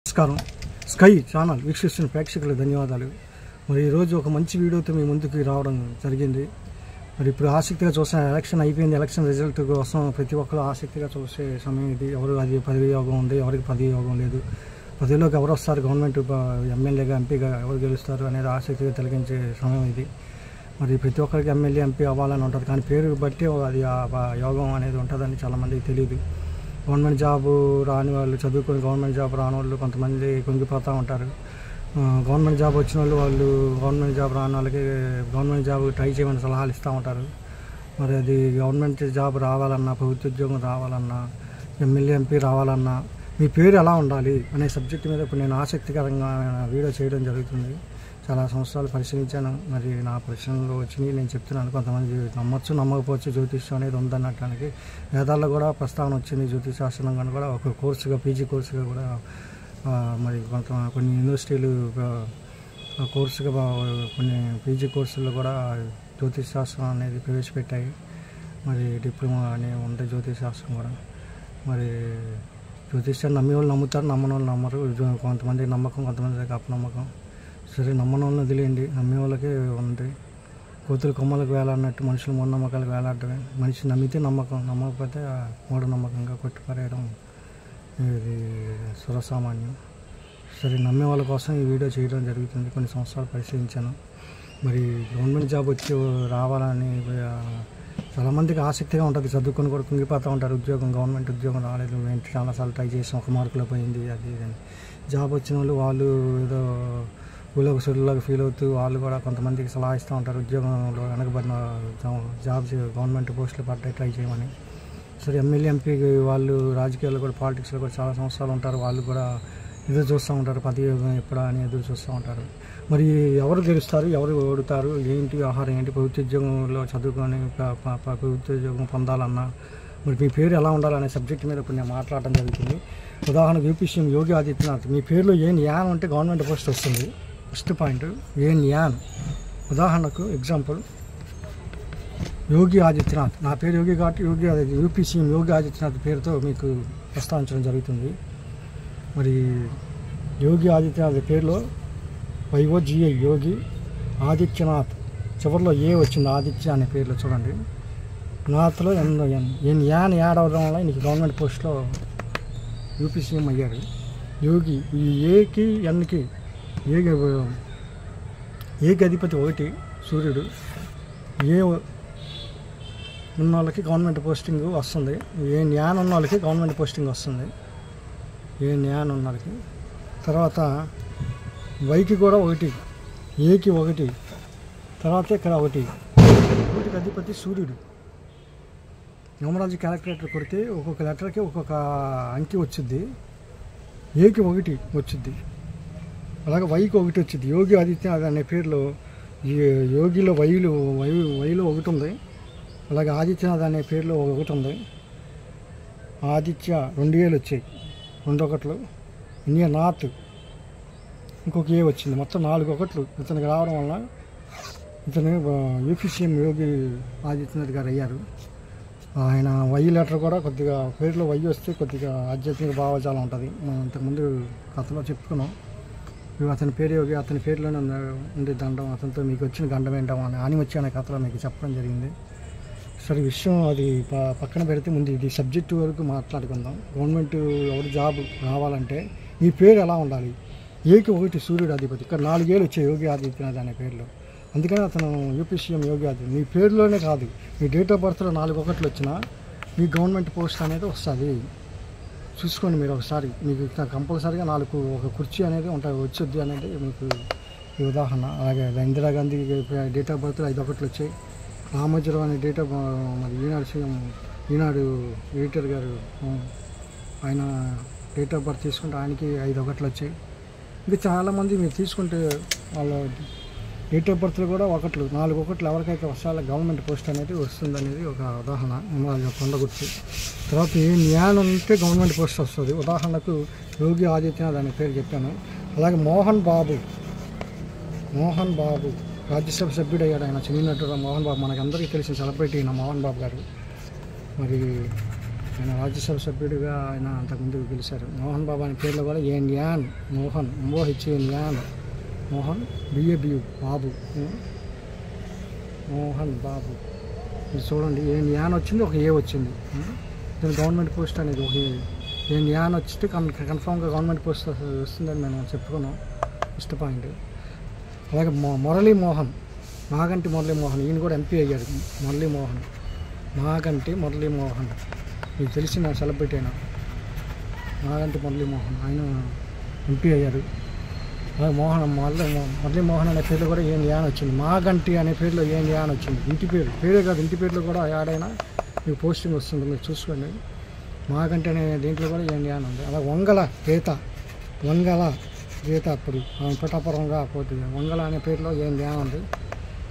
నమస్కారం. Sky channel వీక్షిస్తున్న ప్రేక్షకులకు ధన్యవాదాలు. మరి ఈరోజు ఒక మంచి వీడియోతో మీ ముందుకు రావడం జరిగింది. మరి ఇప్పుడు ఆసక్తిగా చూసిన ఎలక్షన్ అయిపోయింది. ఎలక్షన్ రిజల్ట్ కోసం ప్రతి ఒక్కరు ఆసక్తిగా చూసే సమయం ఇది. ఎవరు అది పదవి యోగం ఉంది, ఎవరికి పదవి యోగం లేదు, పదవిలోకి ఎవరు వస్తారు, గవర్నమెంట్ ఎమ్మెల్యేగా ఎంపీగా ఎవరు గెలుస్తారు అనేది ఆసక్తిగా కలిగించే సమయం ఇది. మరి ప్రతి ఒక్కరికి ఎమ్మెల్యే ఎంపీ అవ్వాలని ఉంటుంది, కానీ పేరు బట్టి అది యోగం అనేది ఉంటుందని చాలామందికి తెలియదు. గవర్నమెంట్ జాబు రాని వాళ్ళు, చదువుకొని గవర్నమెంట్ జాబ్ రాని వాళ్ళు కొంతమంది కుంగిపోతూ ఉంటారు. గవర్నమెంట్ జాబ్ వచ్చిన వాళ్ళు గవర్నమెంట్ జాబ్ రాని వాళ్ళకి గవర్నమెంట్ జాబ్ ట్రై చేయమని సలహాలు ఇస్తూ ఉంటారు. మరి అది గవర్నమెంట్ జాబ్ రావాలన్నా, ప్రభుత్వ ఉద్యోగం రావాలన్నా, ఎమ్మెల్యే ఎంపీ రావాలన్నా మీ పేరు ఎలా ఉండాలి అనే సబ్జెక్ట్ మీద ఇప్పుడు నేను ఆసక్తికరంగా వీడియో చేయడం జరుగుతుంది. చాలా సంవత్సరాలు పరిశీలించాను. మరి నా ప్రశ్నలు వచ్చినాయి, నేను చెప్తున్నాను. కొంతమంది నమ్మచ్చు, నమ్మకపోవచ్చు. జ్యోతిష్యం అనేది ఉందన్నటానికి వేదాల్లో కూడా ప్రస్తావన వచ్చింది. జ్యోతిషాస్త్రంగా కూడా ఒక కోర్సుగా, పీజీ కోర్సుగా కూడా మరి కొన్ని యూనివర్సిటీలు కోర్సుగా, కొన్ని పీజీ కోర్సుల్లో కూడా జ్యోతిషాస్త్రం అనేది ప్రవేశపెట్టాయి. మరి డిప్లొమా అని ఉంది జ్యోతిషాస్త్రం కూడా. మరి జ్యోతిష్యాన్ని నమ్మే వాళ్ళు నమ్ముతారు, నమ్మని వాళ్ళు నమ్మరు. కొంతమంది నమ్మకం, కొంతమందికి అపనమ్మకం. సరే, నమ్మని వాళ్ళని వదిలేయండి, నమ్మే వాళ్ళకి ఉంది. కోతులు కొమ్మలకు వేలాడినట్టు మనుషులు మూఢనమ్మకాలకు వేలాడటమే. మనిషి నమ్మితే నమ్మకం, నమ్మకపోతే మూఢనమ్మకంగా కొట్టిపారేయడం ఇది సురసామాన్యం. సరే, నమ్మే వాళ్ళ కోసం ఈ వీడియో చేయడం జరుగుతుంది. కొన్ని సంవత్సరాలు పరిశీలించాను. మరి గవర్నమెంట్ జాబ్ వచ్చి రావాలని చాలామందికి ఆసక్తిగా ఉంటుంది. చదువుకొని కూడా కుంగిపోతూ ఉంటారు. గవర్నమెంట్ ఉద్యోగం రాలేదు, మేము చాలాసార్లు ట్రై చేసాం, ఒక మార్కులో పోయింది అది ఇది. జాబ్ వచ్చిన వాళ్ళు ఏదో ఊళ్ళోకి సొల్లులాగా ఫీల్ అవుతూ వాళ్ళు కూడా కొంతమందికి సలహా ఇస్తూ ఉంటారు. ఉద్యోగంలో వెనకబడిన జాబ్స్, గవర్నమెంట్ పోస్టులు పడ్డాయి, ట్రై చేయమని. సరే, ఎమ్మెల్యే ఎంపీ వాళ్ళు రాజకీయాల్లో కూడా, పాలిటిక్స్లో కూడా చాలా సంవత్సరాలు ఉంటారు. వాళ్ళు కూడా ఎదురు చూస్తూ ఉంటారు, పదవి ఎప్పుడా అని ఎదురు చూస్తూ ఉంటారు. మరి ఎవరు గెలుస్తారు, ఎవరు ఓడుతారు, ఏంటి ఆహారం ఏంటి, ప్రభుత్వ ఉద్యోగంలో చదువుకొని ప్రభుత్వ ఉద్యోగం పొందాలన్నా మరి మీ పేరు ఎలా ఉండాలనే సబ్జెక్ట్ మీద ఇప్పుడు నేను మాట్లాడడం జరుగుతుంది. ఉదాహరణకు యూపీ సీఎం యోగి ఆదిత్యనాథ్. మీ పేరులో ఏ న్యాయం ఉంటే గవర్నమెంట్ పోస్ట్ వస్తుంది. ఫస్ట్ పాయింట్, ఏ న్యాయం. ఉదాహరణకు ఎగ్జాంపుల్, యోగి ఆదిత్యనాథ్. నా పేరు యోగి కాబట్టి యూపీ సీఎం యోగి ఆదిత్యనాథ్ పేరుతో మీకు ప్రస్తావించడం జరుగుతుంది. మరి యోగి ఆదిత్యనాథ్ పేరులో YOGI యోగి ఆదిత్యనాథ్, చివరిలో ఏ వచ్చింది ఆదిత్య అనే పేరులో చూడండి. నాథ్లో యాన్ యాడ్ అవడం వల్ల నీకు గవర్నమెంట్ పోస్ట్లో యూపీ సీఎం అయ్యారు. యోగి, ఈ ఏకి ఎన్కి ఏకి అధిపతి ఒకటి సూర్యుడు. ఏ ఉన్న వాళ్ళకి గవర్నమెంట్ పోస్టింగ్ వస్తుంది. ఏ న్యాన్ ఉన్న వాళ్ళకి గవర్నమెంట్ పోస్టింగ్ వస్తుంది. ఏ న్యాన్ ఉన్న వాళ్ళకి. తర్వాత వైకి కూడా ఒకటి, ఏకి ఒకటి, తర్వాత ఇక్కడ ఒకటికి అధిపతి సూర్యుడు. న్యూమరాలజీ క్యాలిక్యులేటర్ కొడితే ఒక్కొక్క లెటర్కి ఒక్కొక్క అంకి వచ్చింది. ఏకి ఒకటి వచ్చింది, అలాగే వైకి ఒకటి వచ్చింది. యోగి ఆదిత్యనాథ్ అనే పేరులో ఈ యోగిలో వైలో ఒకటి ఉంది. అలాగే ఆదిత్యనాథ్ అనే పేరులో ఒకటి ఉంది. ఆదిత్య 2 ఏళ్ళు వచ్చాయి, 2 ఒకట్లు. ఇండియా నాథ్ ఇంకొక ఏ వచ్చింది. మొత్తం 4 ఒకట్లు ఇతనికి రావడం వల్ల ఇతను యూపీ సీఎం యోగి ఆదిత్యనాథ్ గారు అయ్యారు. ఆయన వై లెటర్ కూడా కొద్దిగా పేరులో వై వస్తే కొద్దిగా ఆధ్యాత్మిక భావజాలం ఉంటుంది. మనం ఇంతకుముందు కథలో చెప్పుకున్నాం. అతని పేరు యోగి, అతని పేరులోనే ఉండే దండం, అతనితో మీకు వచ్చిన గండం ఏంటో అని వచ్చి అనే కథలో మీకు చెప్పడం జరిగింది. సరే, విషయం అది పక్కన పెడితే ముందు ఇది సబ్జెక్టు వరకు మాట్లాడుకుందాం. గవర్నమెంట్ ఎవరు జాబ్ రావాలంటే మీ పేరు ఎలా ఉండాలి. ఏకి ఒకటి సూర్యుడు అధిపతి. ఇక్కడ 4 ఏళ్ళు వచ్చాయి యోగి ఆదిత్యనాథ్ అనే పేరులో. అందుకని అతను యూపీ సీఎం యోగి ఆదిత్యనాథ్. మీ పేరులోనే కాదు, మీ డేట్ ఆఫ్ బర్త్లో 4 ఒకట్లు వచ్చినా మీ గవర్నమెంట్ పోస్ట్ అనేది వస్తుంది. చూసుకోండి మీరు ఒకసారి. మీకు కంపల్సరీగా 4 ఒక కుర్చీ అనేది వచ్చొద్ది అనేది మీకు ఈ ఉదాహరణ. అలాగే ఇందిరాగాంధీ డేట్ ఆఫ్ బర్త్లో 5 ఒకట్లు వచ్చాయి. రామోజీరావు అనే డేట్ ఆఫ్ మరి ఈనాడు ఎడిటర్ గారు ఆయన డేట్ ఆఫ్ బర్త్ తీసుకుంటే ఆయనకి 5 ఒకట్లు వచ్చాయి. ఇంకా చాలామంది మీరు తీసుకుంటే వాళ్ళ డేట్ ఆఫ్ బర్త్లో కూడా 4 ఒకట్లు ఎవరికైతే వస్తారో గవర్నమెంట్ పోస్ట్ అనేది వస్తుందనేది ఒక ఉదాహరణ. పొందగొచ్చు. తర్వాత ఏ న్యాయం ఉంటే గవర్నమెంట్ పోస్ట్ వస్తుంది. ఉదాహరణకు యోగి ఆదిత్యనాథ్ అనే పేరు చెప్పాను. అలాగే మోహన్ బాబు రాజ్యసభ సభ్యుడు అయ్యాడు. ఆయన చిన్న నటుడు మోహన్ బాబు, మనకి అందరికీ తెలిసిన సెలబ్రిటీ అయిన మోహన్ బాబు గారు. మరి ఆయన రాజ్యసభ సభ్యుడిగా ఆయన అంతకుముందు గెలిచారు. మోహన్ బాబు అనే పేర్లో కూడా ఏన్ యాన్ మోహన్ ఎంఓహెచ్ఏన్ యాన్ మోహన్ బిఏబియు బాబు మోహన్ బాబు. మీరు చూడండి ఏన్ యాన్ వచ్చింది, ఒక ఏ వచ్చింది. దీని గవర్నమెంట్ పోస్ట్ అనేది ఒక ఏన్ యాన్ వచ్చితే కన్ఫామ్గా గవర్నమెంట్ పోస్ట్ వస్తుందని మేము చెప్పుకున్నాం. First point. అలాగే మురళీ మోహన్, మాగంటి మురళీ మోహన్, ఈయన కూడా ఎంపీ అయ్యాడు. మురళీ మోహన్, మాగంటి మురళీ మోహన్ మీకు తెలిసిన సెలబ్రిటీ అయినా మాగంటి మురళీ మోహన్, ఆయన ఎంపీ అయ్యారు. అలాగే మురళీ మోహన్ అనే పేరులో కూడా ఏం యాన్ వచ్చింది. మాగంటి అనే పేరులో ఏం యాన్ వచ్చింది. ఇంటి పేరే కాదు, ఇంటి పేరులో కూడా యాడ్ అయినా మీకు పోస్టింగ్ వస్తుంది, మీరు చూసుకోండి. మాగంటి అనే దీంట్లో కూడా ఏం యాన్ ఉంది. అలాగే వంగల గీత అప్పుడు పిఠాపురంగా పోతుంది. వంగల అనే పేరులో ఏం యాన్ ఉంది.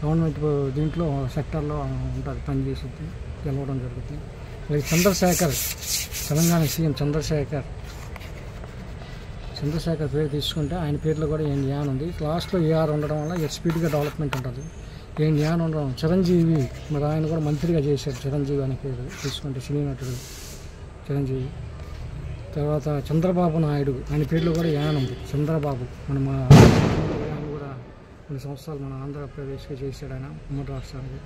గవర్నమెంట్ దీంట్లో సెక్టర్లో ఉంటుంది, పనిచేస్తుంది, గెలవడం జరుగుతుంది. అలాగే చంద్రశేఖర్, తెలంగాణ సీఎం చంద్రశేఖర్ పేరు తీసుకుంటే ఆయన పేరులో కూడా ఏం యాన్ ఉంది. లాస్ట్లో ఏఆర్ ఉండడం వల్ల స్పీడ్గా డెవలప్మెంట్ ఉంటుంది. ఏం యాన్ ఉండడం. చిరంజీవి, మరి ఆయన కూడా మంత్రిగా చేశారు. చిరంజీవి అనే పేరు తీసుకుంటే సినీ నటుడు చిరంజీవి. తర్వాత చంద్రబాబు నాయుడు, ఆయన పేరులో కూడా యాన్ ఉంది. చంద్రబాబు ఆయన కూడా కొన్ని సంవత్సరాలు మన ఆంధ్రప్రదేశ్కి చేశాడు. ఆయన ఉమ్మడి రాష్ట్రానికి.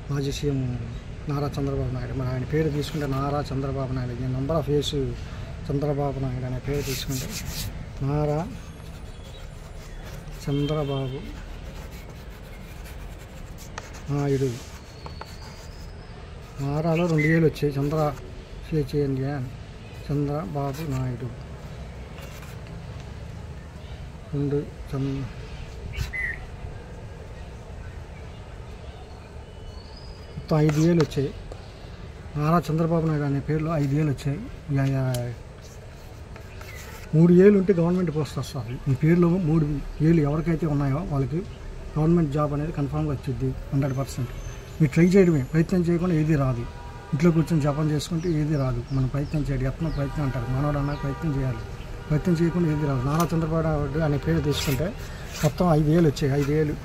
మాజీ సీఎం నారా చంద్రబాబు నాయుడు, మరి ఆయన పేరు తీసుకుంటే Nara Chandrababu Naidu. Number of years Chandrababu Naidu అనే పేరు తీసుకుంటే నారా చంద్రబాబు నాయుడు. నారాలో 2 ఏళ్ళు వచ్చాయి. చంద్రబాబు నాయుడు 2 మొత్తం 5 ఏళ్ళు వచ్చాయి. నారా చంద్రబాబు నాయుడు అనే పేరులో 5 ఏళ్ళు వచ్చాయి. 3 ఏళ్ళు ఉంటే గవర్నమెంట్ పోస్ట్ వస్తుంది. ఈ పేరులో 3 ఏళ్ళు ఎవరికైతే ఉన్నాయో వాళ్ళకి గవర్నమెంట్ జాబ్ అనేది కన్ఫామ్గా వచ్చింది 100%. మీరు ట్రై చేయడమే, ప్రయత్నం చేయకుండా ఏది రాదు. ఇంట్లో కూర్చొని జపం చేసుకుంటే ఏది రాదు. మనం ప్రయత్నం చేయాలి. ప్రయత్నం అంటారు, మనోడు అన్న ప్రయత్నం చేయాలి. ప్రయత్నం చేయకుండా ఏది రాదు. నారా చంద్రబాబు నాయుడు అనే పేరు తీసుకుంటే మొత్తం 5 ఏళ్ళు వచ్చాయి. 5 ఏళ్ళు.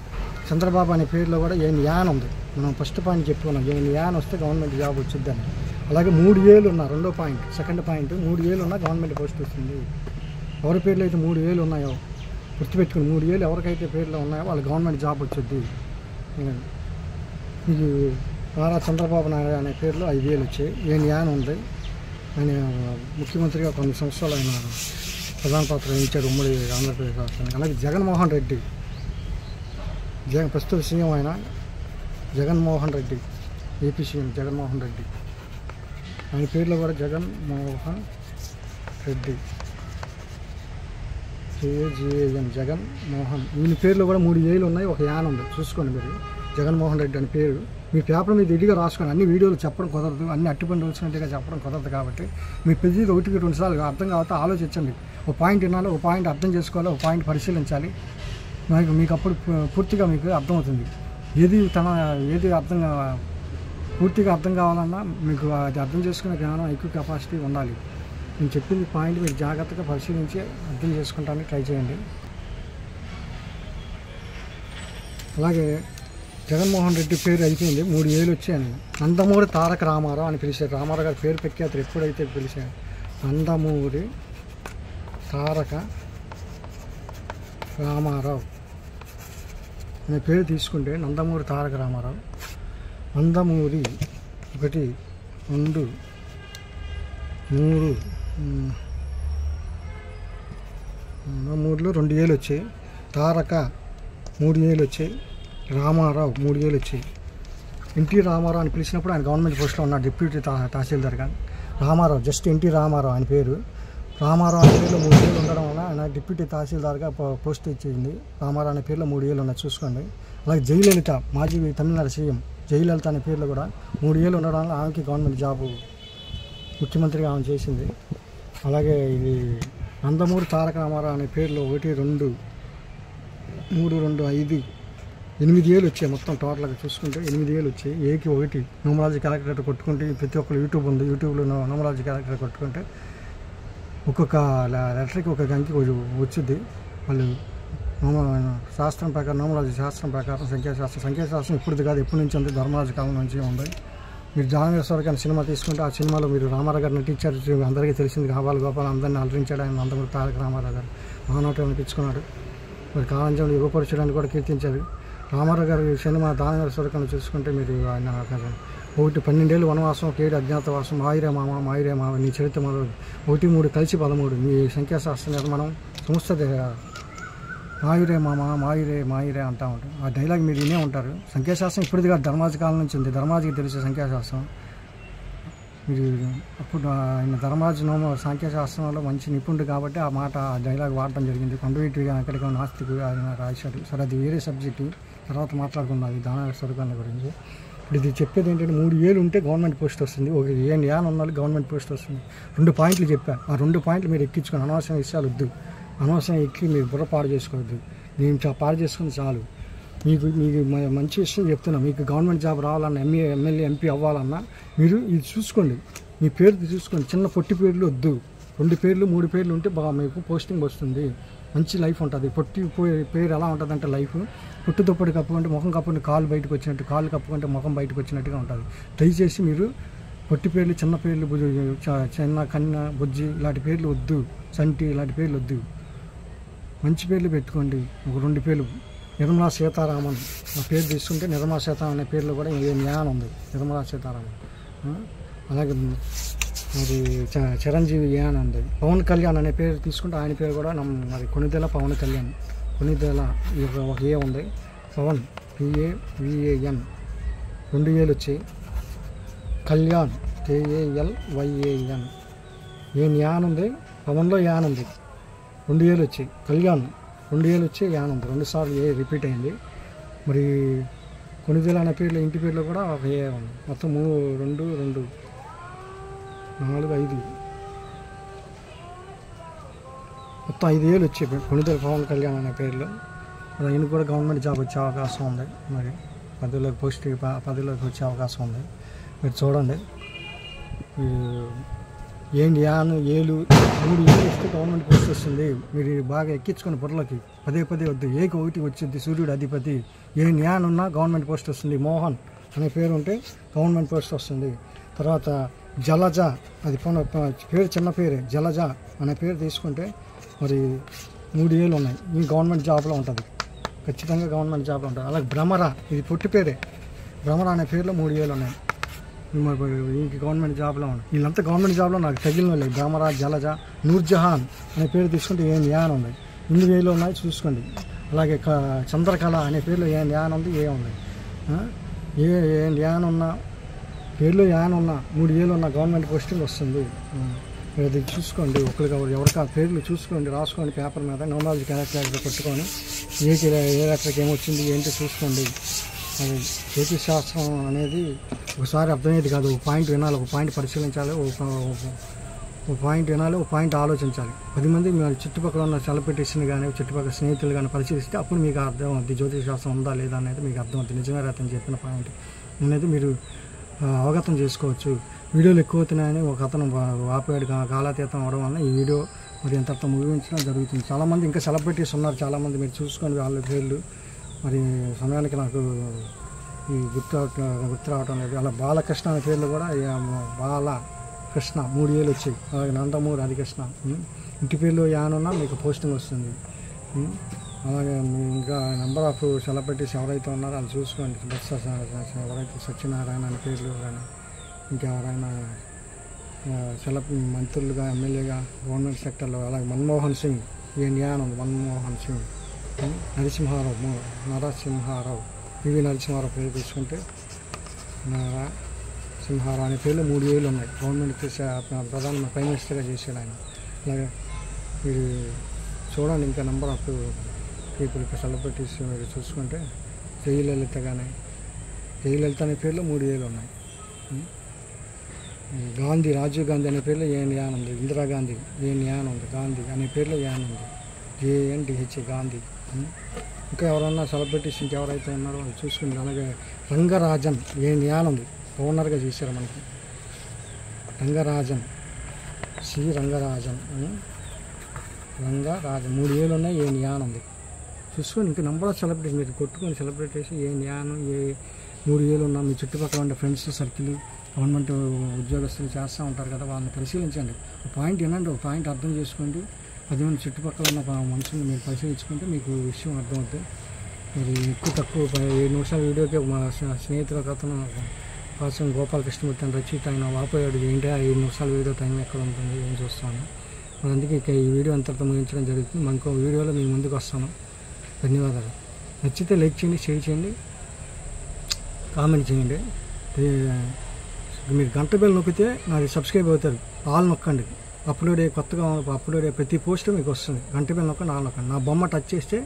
చంద్రబాబు అనే పేరులో కూడా ఏం యాన్ ఉంది. మనం ఫస్ట్ పాయింట్ చెప్పుకున్నాం, ఏం యాన్ వస్తే గవర్నమెంట్ జాబ్ వచ్చిద్దని. అలాగే 3 ఏళ్ళు ఉన్నా, రెండో పాయింట్, సెకండ్ పాయింట్, 3 ఏళ్ళు ఉన్నా గవర్నమెంట్ పోస్ట్ వస్తుంది. ఎవరి పేర్లు అయితే 3 ఏళ్ళు ఉన్నాయో గుర్తుపెట్టుకుని, 3 ఏళ్ళు ఎవరికైతే పేర్లు ఉన్నాయో వాళ్ళ గవర్నమెంట్ జాబ్ వచ్చింది. ఇది నారా చంద్రబాబు నాయుడు అనే పేరులో 5 ఏళ్ళు వచ్చాయి. ఏం యాన్ ఉంది. ఆయన ముఖ్యమంత్రిగా కొన్ని సంవత్సరాలు ఆయన ప్రధాన పాత్ర వహించాడు ఉమ్మడి ఆంధ్రప్రదేశ్ రాష్ట్రానికి. అలాగే జగన్మోహన్ రెడ్డి, ప్రస్తుత సీఎం ఆయన జగన్మోహన్ రెడ్డి, ఏపీ సీఎం జగన్మోహన్ రెడ్డి. ఆయన పేరులో కూడా జగన్మోహన్ రెడ్డి, JAN జగన్మోహన్. ఈయన పేరులో కూడా 3 ఏళ్ళు ఉన్నాయి, ఒక యాన్ ఉంది. చూసుకోండి మీరు. జగన్మోహన్ రెడ్డి అని పేరు మీ పేపర్ మీద ఇదిగా రాసుకోండి. అన్ని వీడియోలు చెప్పడం కుదరదు, అన్ని అట్టిపండి వచ్చినట్టుగా చెప్పడం కుదరదు. కాబట్టి మీ ప్రతిదీ 1-2 సార్లు అర్థం కావతా ఆలోచించండి. ఒక పాయింట్ వినాలి, ఒక పాయింట్ అర్థం చేసుకోవాలి, ఒక పాయింట్ పరిశీలించాలి. మీకు అప్పుడు పూర్తిగా మీకు అర్థమవుతుంది. ఏది పూర్తిగా అర్థం కావాలన్నా మీకు అది అర్థం చేసుకునే జ్ఞానం, ఎక్కువ కెపాసిటీ ఉండాలి. నేను చెప్పింది పాయింట్ మీరు జాగ్రత్తగా పరిశీలించి అర్థం చేసుకుంటానికి ట్రై చేయండి. అలాగే జగన్మోహన్ రెడ్డి పేరు అయిపోయింది, 3 ఏళ్ళు వచ్చాయని. నందమూరి తారక రామారావు అని పిలిచారు. రామారావు గారి పేరు ప్రఖ్యాతులు ఎప్పుడైతే పిలిచారు, నందమూరి తారక రామారావు అనే పేరు తీసుకుంటే నందమూరి తారక రామారావు. నందమూరి 1, 2, 3 నందమూరిలో 2 ఏళ్ళు వచ్చాయి. తారక 3 ఏళ్ళు వచ్చాయి. రామారావు 3 ఏళ్ళు వచ్చాయి. ఎన్టీ రామారావు అని పిలిచినప్పుడు ఆయన గవర్నమెంట్ పోస్ట్లో ఉన్నాడు, డిప్యూటీ తహసీల్దార్గా. రామారావు జస్ట్ ఎన్టీ రామారావు ఆయన పేరు. రామారావు అనే పేరులో 3 ఏళ్ళు ఉండడం వల్ల ఆయన డిప్యూటీ తహసీల్దార్గా పోస్ట్ ఇచ్చింది. రామారావు అనే పేరులో 3 ఏళ్ళు ఉన్నాయి, చూసుకోండి. అలాగే జయలలిత, మాజీ తమిళనాడు సీఎం జయలలిత అనే పేరులో కూడా 3 ఏళ్ళు ఉండడం వల్ల ఆమెకి గవర్నమెంట్ జాబు ముఖ్యమంత్రిగా ఆమె చేసింది. అలాగే ఇది నందమూరి తారక రామారావు అనే పేరులో 1, 2, 3, 2, 5, 8 ఏళ్ళు వచ్చాయి. మొత్తం టోటల్గా చూసుకుంటే 8 ఏళ్ళు వచ్చాయి. ఏకి 1 న్యూమరాలజీ క్యాలిక్యులేటర్ కొట్టుకుంటే ప్రతి ఒక్కరు యూట్యూబ్ ఉంది, యూట్యూబ్లో న్యూమరాలజీ క్యాలిక్యులేటర్ కొట్టుకుంటే ఒక్కొక్క లెటర్కి ఒక్కొక్క అంకి వచ్చింది. వాళ్ళు శాస్త్రం ప్రకారం, న్యూమరాలజీ శాస్త్రం ప్రకారం సంఖ్యాశాస్త్రం ఇప్పుడుది కాదు, ఎప్పటి నుంచి ఉంది, ధర్మరాజు కాలం నుంచి ఉంది. మీరు జానవేశ్వర గారి సినిమా తీసుకుంటే ఆ సినిమాలో మీరు రామారావు గారు నటించారు, అందరికీ తెలిసింది. గోపాల్ అందరినీ అలరించాడు ఆయన. నందమూరి తారక రామారావు గారు మహానటుడు అనిపించుకున్నాడు. మరి కాలంలో యువపరుచుడానికి కూడా కీర్తించారు. రామారావు గారి సినిమా దానవేశ్వర గారిని చూసుకుంటే మీరు ఆయన 12 ఏళ్ళు వనవాసం, 7 అజ్ఞాతవాసం, మాయిరే మామ, నీ చరిత్ర మొదలు 1, 3 కలిసి 13, మీ సంఖ్యాశాస్త్ర నిర్మాణం సంస్థ మాయిరే మాయిరే అంటూ ఉంటారు. ఆ డైలాగ్ మీరు వినే ఉంటారు. సంఖ్యాశాస్త్రం ఇప్పటిది కాదు, ధర్మాజి కాలం నుంచి ఉంది. ధర్మాజికి తెలిసే సంఖ్యాశాస్త్రం. మీరు అప్పుడు ఆయన ధర్మాజి సంఖ్యాశాస్త్రంలో మంచి నిపుణుడు కాబట్టి ఆ మాట, ఆ డైలాగ్ వాడటం జరిగింది. కంప్యూటర్గా ఎక్కడికో నాస్తికు ఆయన రాశాడు. సరే, అది వేరే సబ్జెక్టు, తర్వాత మాట్లాడుకుందాం అది దానవేశ్వర గారి గురించి. ఇప్పుడు ఇది చెప్పేది ఏంటంటే 3 ఏళ్ళు ఉంటే గవర్నమెంట్ పోస్ట్ వస్తుంది. ఒక యాన్ ఉన్నాళ్ళు గవర్నమెంట్ పోస్ట్ వస్తుంది. 2 పాయింట్లు చెప్పా. ఆ 2 పాయింట్లు మీరు ఎక్కించుకొని అనవసరం విషయాలు వద్దు. అనవసరం ఎక్కి మీరు బుర్ర పాడు చేసుకోవద్దు. నేను పాడు చేసుకుని చాలు. మీకు మంచి విషయం చెప్తున్నా. మీకు గవర్నమెంట్ జాబ్ రావాలన్నా, ఎమ్మెల్యే ఎంపీ అవ్వాలన్నా మీరు ఇది చూసుకోండి. మీ పేరు చూసుకోండి. చిన్న పొట్టి పేర్లు వద్దు. 2 పేర్లు 3 పేర్లు ఉంటే బాగా మీకు పోస్టింగ్ వస్తుంది. మంచి లైఫ్ ఉంటుంది. పొట్టి పేరు ఎలా ఉంటుంది అంటే లైఫ్ పుట్టు దుప్పటి కప్పుకుంటే ముఖం కప్పుకుంటే కాళ్ళు బయటకు వచ్చినట్టు, కాళ్ళు కప్పుకుంటే ముఖం బయటకు వచ్చినట్టుగా ఉంటుంది. దయచేసి మీరు పొట్టి పేర్లు, చిన్న పేర్లు, చిన్న కన్న, బుజ్జి ఇలాంటి పేర్లు వద్దు. చంటి ఇలాంటి పేర్లు వద్దు. మంచి పేర్లు పెట్టుకోండి. ఒక 2 పేర్లు. నిర్మలా సీతారామన్ ఆ పేరు తీసుకుంటే నిర్మలా సీతారామన్ అనే పేర్లో కూడా ఏ న్యాయం ఉంది. నిర్మలా సీతారామన్. అలాగే మరి చిరంజీవి యాన్ ఉంది. పవన్ కళ్యాణ్ అనే పేరు తీసుకుంటే ఆయన పేరు కూడా మరి కొనిదెల పవన్ కళ్యాణ్. కొనిదెల ఒక ఏ ఉంది. పవన్ PAVAN 2 ఏళ్ళు వచ్చాయి. కళ్యాణ్ KALYAN. ఏ యాన్ ఉంది. పవన్లో యాన్ ఉంది. 2 ఏళ్ళు వచ్చాయి. కళ్యాణ్ 2 ఏళ్ళు వచ్చి యాన్ ఉంది. 2 సార్లు ఏ రిపీట్ అయింది. మరి కొనిదెల అనే పేర్లో ఇంటి పేర్లో కూడా ఒక ఏ ఉంది. మొత్తం 2, 4, 5 మొత్తం 5 ఏళ్ళు వచ్చాయి కొనిదెల పవన్ కళ్యాణ్ అనే పేర్లో. మరి ఆయన కూడా గవర్నమెంట్ జాబ్ వచ్చే అవకాశం ఉంది. మరి పదవిలోకి వచ్చే అవకాశం ఉంది. మీరు చూడండి. ఏంటి యాన్ ఏళ్ళు 3 ఏళ్ళు వస్తే గవర్నమెంట్ పోస్ట్ వస్తుంది. మీరు బాగా ఎక్కించుకొని బుర్రలోకి పదే వద్దు. ఏకి 1 వచ్చింది. సూర్యుడు అధిపతి. ఏ యాన్ ఉన్నా గవర్నమెంట్ పోస్ట్ వస్తుంది. మోహన్ అనే పేరు ఉంటే గవర్నమెంట్ పోస్ట్ వస్తుంది. తర్వాత జలజ, అది పేరు చిన్న పేరే. జలజ అనే పేరు తీసుకుంటే మరి 3 ఏళ్ళు ఉన్నాయి. ఈ గవర్నమెంట్ జాబ్లో ఉంటుంది. ఖచ్చితంగా గవర్నమెంట్ జాబ్లో ఉంటుంది. అలాగే భ్రమర, ఇది పొట్టి పేరే. భ్రమర అనే పేరులో 3 ఏళ్ళు ఉన్నాయి. ఇంక గవర్నమెంట్ జాబ్లో ఉంది. వీళ్ళంతా గవర్నమెంట్ జాబ్లో నాకు తగిలిన వాళ్ళు. భ్రమర, జలజ, నూర్జహాన్ అనే పేరు తీసుకుంటే ఏ న్యాయం ఉంది. 8 వేలు ఉన్నాయి, చూసుకోండి. అలాగే చంద్రకళ అనే పేరులో ఏ న్యాయం ఉంది, ఏ ఉంది. ఏ న్యాయం ఉన్నా పేర్లో యాన్ ఉన్నా 3 ఏళ్ళు ఉన్న గవర్నమెంట్ పోస్టింగ్ వస్తుంది. అది చూసుకోండి. ఎవరికి ఆ పేర్లు చూసుకోండి, రాసుకోండి పేపర్ మీద. న్యూమరాలజీ క్యాలిక్యులేటర్ పెట్టుకొని ఏ లెటర్కి ఏమొచ్చింది ఏంటో చూసుకోండి. అది జ్యోతిష్ శాస్త్రం అనేది ఒకసారి అర్థమయ్యేది కాదు. ఒక పాయింట్ వినాలి, ఒక పాయింట్ పరిశీలించాలి, ఒక పాయింట్ వినాలి, ఒక పాయింట్ ఆలోచించాలి. 10 మంది మీ చుట్టుపక్కల ఉన్న సెలబ్రిటీస్ని కానీ చుట్టుపక్కల స్నేహితులు కానీ పరిశీలిస్తే అప్పుడు మీకు అర్థం అవుతుంది జ్యోతిష్ శాస్త్రం ఉందా లేదా అనేది మీకు అర్థం అవుతుంది. నిజంగా అతను చెప్పిన పాయింట్ అనేది మీరు అవగతం చేసుకోవచ్చు. వీడియోలు ఎక్కువ అవుతున్నాయని ఒక అతను ఆపేడు కాలాతీతం అవడం వల్ల ఈ వీడియో మరి ఎంతర్థం ముగించడం జరుగుతుంది. చాలామంది ఇంకా సెలబ్రిటీస్ ఉన్నారు. చాలామంది మీరు చూసుకోండి వాళ్ళ పేర్లు. మరి సమయానికి నాకు ఈ గుర్తు రావటం లేదు. అలా బాలకృష్ణ అనే పేర్లు కూడా బాలకృష్ణ 3 ఏళ్ళు వచ్చాయి. అలాగే నందమూరి హరికృష్ణ. ఇంటి పేర్లు యానున్నా మీకు పోస్టింగ్ వస్తుంది. అలాగే ఇంకా నెంబర్ ఆఫ్ సెలబ్రిటీస్ ఎవరైతే ఉన్నారో అది చూసుకోండి. ఎవరైతే సత్యనారాయణ అనే పేర్లు కానీ ఇంకెవరైనా మంత్రులుగా, ఎమ్మెల్యేగా గవర్నమెంట్ సెక్టర్లో. అలాగే మన్మోహన్ సింగ్ ఏ న్యాయం ఉంది. మన్మోహన్ సింగ్. నరసింహారావు పివి నరసింహారావు పేరు తీసుకుంటే నరసింహారావు అనే పేర్లు 3 ఏళ్ళు ఉన్నాయి. గవర్నమెంట్ ప్రధాన ప్రైమ్ మినిస్టర్గా చేశాడు ఆయన. అలాగే మీరు చూడండి. ఇంకా నెంబర్ ఆఫ్ పీపుల్ సెలబ్రిటీస్ మీరు చూసుకుంటే జయలలిత కానీ, జయలలిత అనే పేర్లో 3 ఏళ్ళు ఉన్నాయి. గాంధీ, రాజీవ్ గాంధీ అనే పేర్లో ఏ న్యాయం ఉంది. ఇందిరాగాంధీ ఏ న్యాయం ఉంది. గాంధీ అనే పేర్లో యాన్ ఉంది. JNDH గాంధీ. ఇంకా ఎవరన్నా సెలబ్రిటీస్ ఇంకెవరైతే ఉన్నారో అది చూసుకుంది. అలాగే రంగరాజన్ ఏ న్యాయం ఉంది. గవర్నర్గా చేశారు మనకి. రంగరాజన్ రంగరాజన్ 3 ఏళ్ళు ఉన్నాయి. ఏ న్యాయం ఉంది చూసుకొని. ఇంకా నెంబర్ ఆఫ్ సెలబ్రిటీస్ మీరు కొట్టుకొని సెలబ్రిటీస్ ఏ న్యాయం 3 ఏళ్ళు ఉన్నా మీ చుట్టుపక్కల ఉండే ఫ్రెండ్స్ సర్కిల్ గవర్నమెంట్ ఉద్యోగస్తులు చేస్తూ ఉంటారు కదా, వాళ్ళని పరిశీలించండి. ఒక పాయింట్ వినండి, ఒక పాయింట్ అర్థం చేసుకోండి. 10 మంది చుట్టుపక్కల ఉన్న మనుషుల్ని మీరు పరిశీలించుకుంటే మీకు విషయం అర్థమవుతుంది. మరి తక్కువ 7 నిమిషాల వీడియోకి మా స్నేహితుల అతను కోసం గోపాలకృష్ణమూర్తి అని రచయిత ఆయన వాపోయాడు, ఏంటి 5 నిమిషాల వీడియో టైం ఎక్కడ ఉంటుంది ఏం చూస్తాను. మరి అందుకే ఇక ఈ వీడియో అంతటితో ముగించడం జరుగుతుంది. ఇంకో వీడియోలో మీ ముందుకు వస్తాను. ధన్యవాదాలు. నచ్చితే లైక్ చేయండి, షేర్ చేయండి, కామెంట్ చేయండి. మీరు గంట బెల్ నొక్కితే నాది సబ్స్క్రైబ్ అవుతారు. ఆల్ నొక్కండి. కొత్తగా అప్లోడ్ ప్రతి పోస్ట్ మీకు వస్తుంది. గంట బెల్ నొక్కండి, ఆల్ నొక్కండి. నా బొమ్మ టచ్ చేస్తే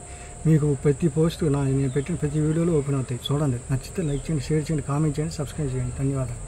మీకు ప్రతి పోస్ట్ నేను పెట్టిన ప్రతి వీడియోలో ఓపెన్ అవుతాయి. చూడండి. నచ్చితే లైక్ చేయండి, షేర్ చేయండి, కామెంట్ చేయండి, సబ్స్క్రైబ్ చేయండి. ధన్యవాదాలు.